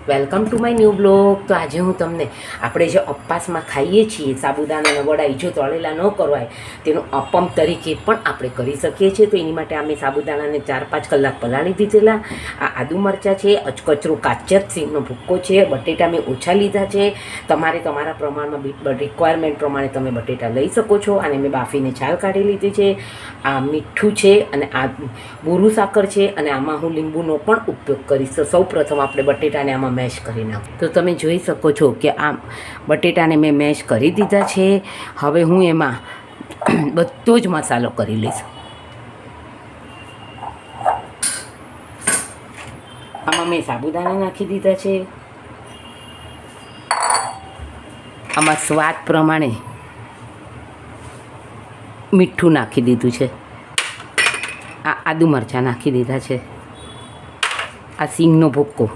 Welcome to my new blog. તો આજે હું તમને આપણે જે અપવાસમાં ખાઈએ છીએ સાબુદાણાના વડા, જો તળેલા ન કરવાય તેનું અપમ તરીકે પણ આપણે કરી શકીએ છીએ. તો એની માટે અમે સાબુદાણાને 4-5 કલાક પલાળી દીધેલા. આ આદુ મરચાં છે, અચકચરું કાચત સિંગનો ભૂક્કો છે, બટેટા મેં ઓછા લીધા છે. તમારે તમારા પ્રમાણમાં રિક્વાયરમેન્ટ પ્રમાણે તમે બટેટા લઈ શકો છો. અને મેં બાફીને છાલ કાઢી લીધી છે. આ મીઠું છે અને આ બોરું સાકર છે. અને આમાં હું લીંબુનો પણ ઉપયોગ કરીશ. તો સૌ પ્રથમ આપણે બટેટાને આમાં મેશ કરી નાખું. તો તમે જોઈ શકો છો કે આ બટેટાને મેં મેશ કરી દીધા છે. હવે હું એમાં બધો જ મસાલો કરી લઈશ. આમાં મેં સાબુદાણા નાખી દીધા છે. આમાં સ્વાદ પ્રમાણે મીઠું નાખી દીધું છે. આ આદુ મરચાં નાખી દીધા છે. આ સિંગનો ભૂક્કો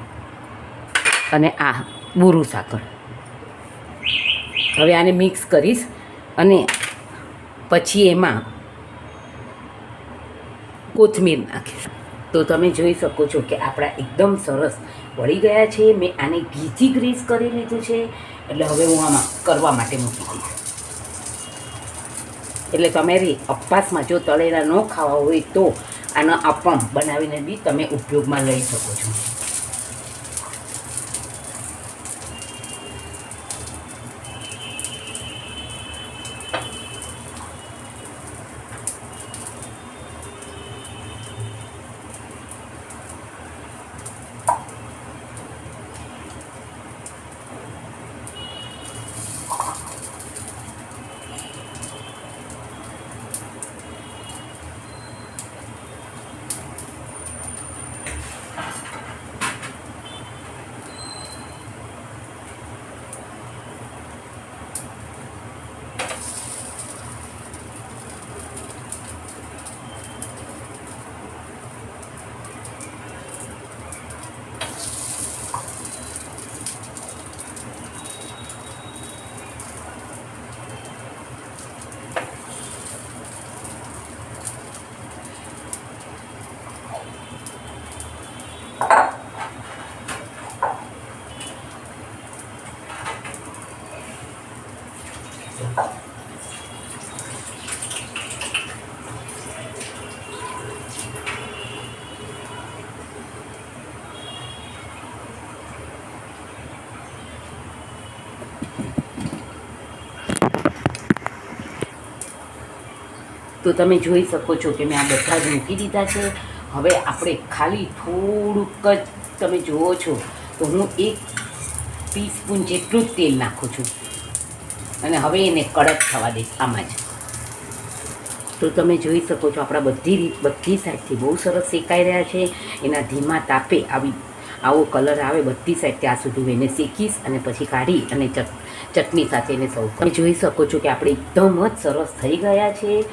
અને આ બોરું સાકર. હવે આને મિક્સ કરીશ અને પછી એમાં કોથમીર નાખીશ. તો તમે જોઈ શકો છો કે આપણા એકદમ સરસ વળી ગયા છે. મેં આને ઘીથી ગ્રીસ કરી લીધું છે. એટલે હવે હું આમાં કરવા માટે મૂકી દઈશ. એટલે તમારી અપવાસમાં જો તળેલા ન ખાવા હોય તો આના અપમ બનાવીને બી તમે ઉપયોગમાં લઈ શકો છો. તો તમે જોઈ શકો છો કે મેં આ બધા જ મૂકી દીધા છે. હવે આપણે ખાલી થોડુંક જ તમે જુઓ છો તો હું 1 ટીસ્પૂન જેટલું જ તેલ નાખું છું. અને હવે એને કડક થવા દઈશ આમાં જ. તો તમે જોઈ શકો છો આપણા બધી સાઈડથી બહુ સરસ શેકાઈ રહ્યા છે. એના ધીમા તાપે આવો કલર આવે બધી સાઈડ ત્યાં સુધી હું એને શેકીશ અને પછી કાઢી અને ચટણી સાથે એને સર્વ. તમે જોઈ શકો છો કે આપણે એકદમ જ સરસ થઈ ગયા છે.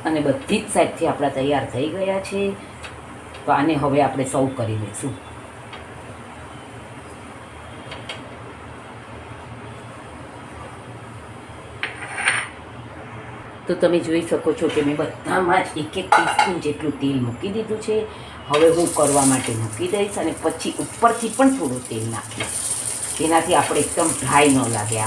અને બધી જ સાઈડથી આપણા તૈયાર થઈ ગયા છે. તો આને હવે આપણે સર્વ કરી લઈશું. તો તમે જોઈ શકો છો કે મેં બધામાં જ 1-1 ટીસ્પૂન જેટલું તેલ મૂકી દીધું છે. હવે હું કરવા માટે મૂકી દઈશ અને પછી ઉપરથી પણ થોડું તેલ નાખીશ. જેનાથી આપણે એકદમ ડ્રાય ન લાગે.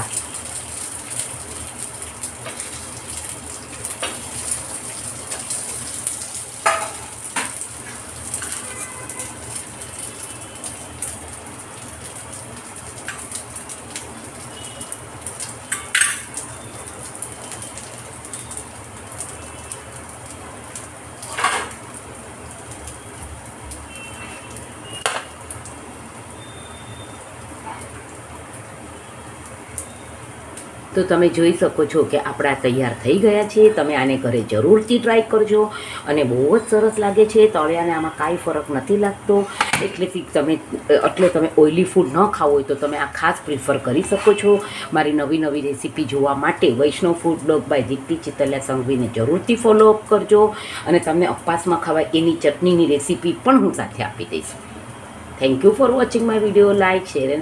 તો તમે જોઈ શકો છો કે આપણા તૈયાર થઈ ગયા છે. તમે આને ઘરે જરૂરથી ટ્રાય કરજો અને બહુ જ સરસ લાગે છે. તળિયાને આમાં કાંઈ ફરક નથી લાગતો. એટલે તમે ઓઇલી ફૂડ ન ખાવો હોય તો તમે આ ખાસ પ્રિફર કરી શકો છો. મારી નવી રેસીપી જોવા માટે વૈષ્ણવ ફૂડ બ્લોગ બાય દીપ્તિ ચિતલિયા સંઘવીને જરૂરથી ફોલોઅપ કરજો. અને તમને અપવાસમાં ખાવાય એની ચટણીની રેસીપી પણ હું સાથે આપી દઈશ. Thank you for watching my video. Like, share and